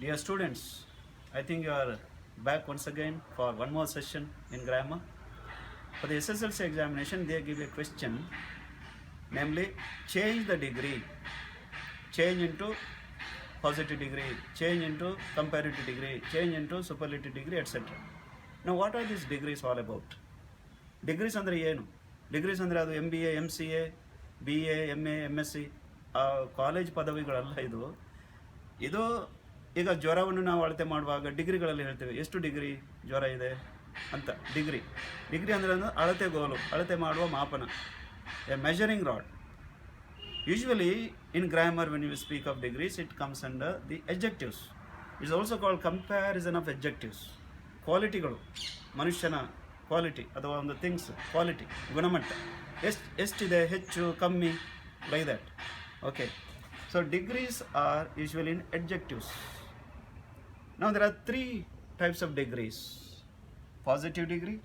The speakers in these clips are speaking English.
Dear students, I think you are back once again for one more session in grammar. For the SSLC examination, they give a question, namely change the degree, change into positive degree, change into comparative degree, change into superlative degree, etc. Now, what are these degrees all about? Degrees ಅಂದರೆ ಏನು? Degrees ಅಂದರೆ ಅದು MBA, MCA, BA, MA, MSc college ಪದವಿಗಳಲ್ಲ ಇದು. ಇದು ಈಗ ಜ್ವರವನ್ನು ನಾವು ಅಳತೆ ಮಾಡುವಾಗ ಡಿಗ್ರಿಗಳಲ್ಲಿ ಹೇಳ್ತೇವೆ, ಎಷ್ಟು ಡಿಗ್ರಿ ಜ್ವರ ಇದೆ ಅಂತ. ಡಿಗ್ರಿ ಅಂದರೆ ಅಳತೆಗೋಲು, ಅಳತೆ ಮಾಡುವ ಮಾಪನ, a measuring rod. Usually in grammar when you speak of degrees it comes under the adjectives. It's also called comparison of adjectives. ಕ್ವಾಲಿಟಿಗಳು, ಮನುಷ್ಯನ ಕ್ವಾಲಿಟಿ ಅಥವಾ ಒಂದು ಥಿಂಗ್ಸ್ ಕ್ವಾಲಿಟಿ, ಗುಣಮಟ್ಟ ಎಷ್ಟಿದೆ, ಹೆಚ್ಚು ಕಮ್ಮಿ, like that. Okay, so degrees R usually in adjectives. Now there are three types of degrees: positive degree,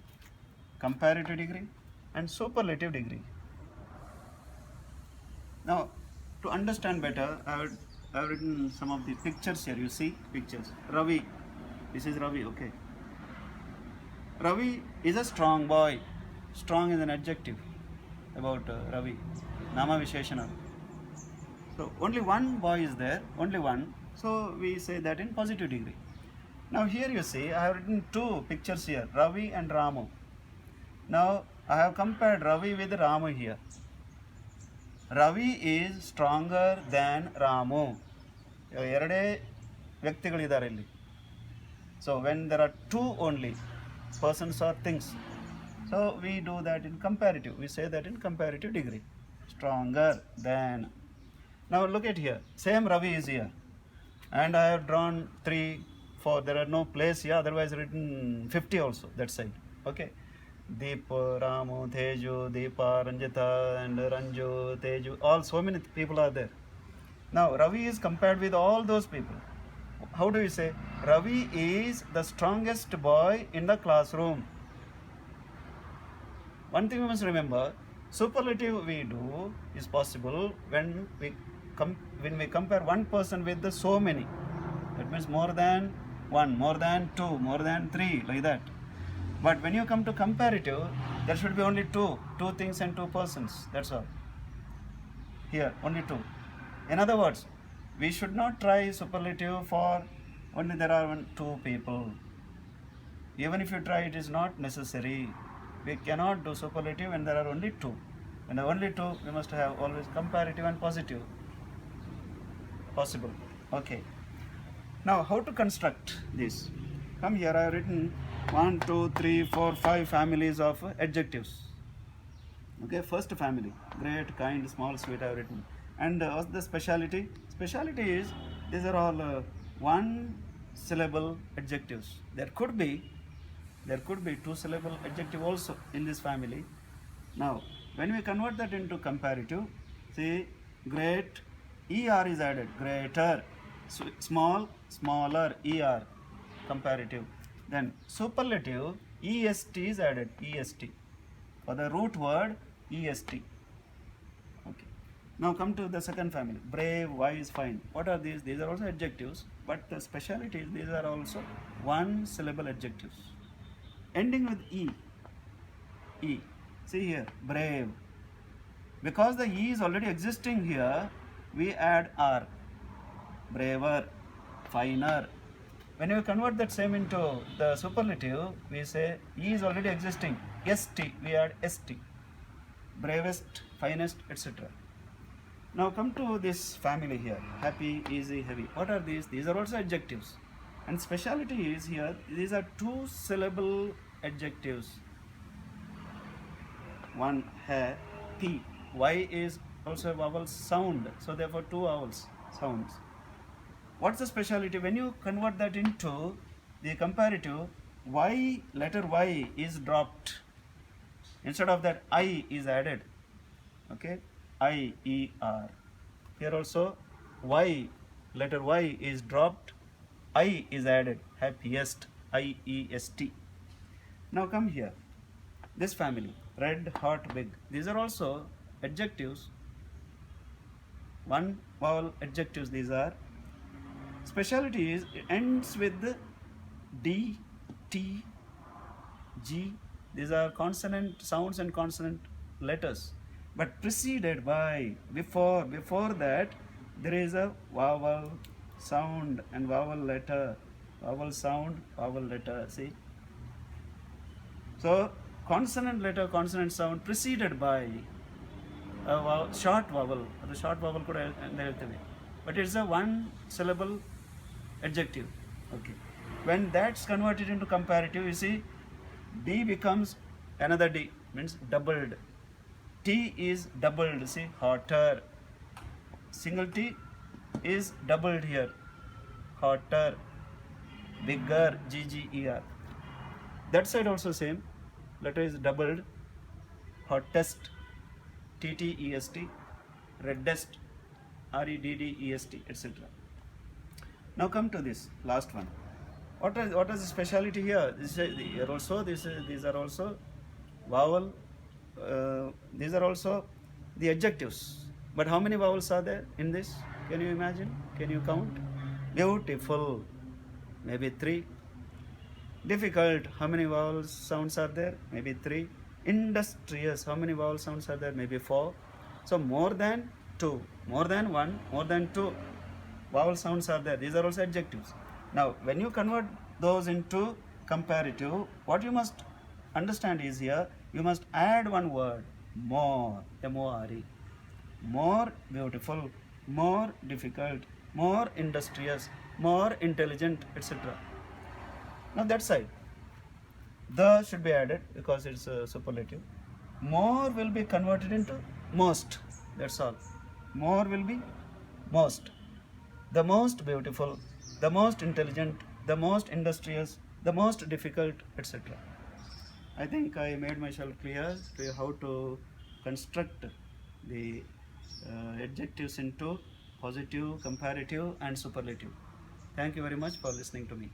comparative degree, and superlative degree. Now, to understand better, I have written some of the pictures here. You see pictures. Ravi, this is Ravi. Okay, Ravi is a strong boy. Strong is an adjective about Ravi. Nama Visheshana. So only one boy is there, only one. So we say that in positive degree. Now here you see I have written two pictures here, Ravi and Ramu. Now I have compared Ravi with Ramu here. Ravi is stronger than Ramu. ಎರಡೇ ವ್ಯಕ್ತಿಗಳಿದ್ದಾರೆ ಇಲ್ಲಿ. So when there are two only persons or things, so we do that in comparative. We say that in comparative degree. Stronger than. Now look at here. Same Ravi is here. And I have drawn 3, 4. There are no place here. Otherwise written 50 also that side. Okay. Deep, Ramu, Teju, Deepa, Ranjita, and Ranju, Teju. All so many people are there. Now Ravi is compared with all those people. How do we say? Ravi is the strongest boy in the classroom. One thing we must remember, superlative we do is possible when we compare one person with the so many. That means more than one, more than two, more than three, like that. But when you come to comparative, there should be only two things and two persons. That's all. Here only two. In other words, we should not try superlative for only there are two people. Even if you try, it is not necessary. We cannot do superlative when there are only two. When there are only two, we must have always comparative and positive. Possible. Okay. Now, how to construct this? Come here, I have written 1, 2, 3, 4, 5 families of adjectives. Okay, first family, great, kind, small, sweet, I have written. And what's the speciality? Speciality is these are all one syllable adjectives. There could be 2 syllable adjective also in this family. Now when we convert that into comparative, see, great, er is added, greater, small, smaller, er, comparative. Then superlative, est is added, est, for the root word est. Okay. Now come to the second family, brave, wise, fine. What are these? These are also adjectives, but the speciality is these are also one syllable adjectives ending with e. See here, brave. Because the e is already existing here, we add r. Braver, finer. When you convert that same into the superlative, we say e is already existing, st, we add st. Bravest, finest, etc. Now come to this family here, happy, easy, heavy. What are these? These are also adjectives. And speciality is here, these are 2 syllable adjectives. One, happy. Y is also a vowel sound, so therefore 2 vowels sounds. What's the speciality? When you convert that into the comparative, y, letter y is dropped. Instead of that, I is added. Okay, I-E-R. Here also y, letter y is dropped, I is added, happiest, I-E-S-T. Now come here, this family, red, hot, big. These are also adjectives, one vowel adjectives these are. Speciality is it ends with the D, T, G. These are consonant sounds and consonant letters, but preceded by before that there is a vowel sound and vowel letter, vowel sound, vowel letter. See, so consonant letter, consonant sound preceded by a short vowel. The short vowel could help, but it's a one syllable adjective. Okay. When that's converted into comparative, you see, D becomes another D, means doubled. T is doubled. See, hotter. Single T is doubled here. Hotter, bigger, GGER. That side also same. Letter is doubled. Hottest, TTEST. Reddest, REDDEST, etc. Now come to this last one. What is the speciality here? These are also vowel. These are also the adjectives. But how many vowels are there in this? Can you imagine? Can you count? Beautiful, maybe 3. Difficult, how many vowel sounds are there? Maybe 3. Industrious, how many vowel sounds are there? Maybe 4. So more than 2, more than 1, more than 2 vowel sounds are there. These are also adjectives. Now, when you convert those into comparative, what you must understand is here, you must add one word, more, M-O-R-E. More beautiful, more difficult, more industrious, more intelligent, etc. Now that side, the should be added because it's a superlative. More will be converted into most. That's all. More will be most. The most beautiful, the most intelligent, the most industrious, the most difficult, etc. I think I made myself clear to how to construct the adjectives into positive, comparative, and superlative. Thank you very much for listening to me.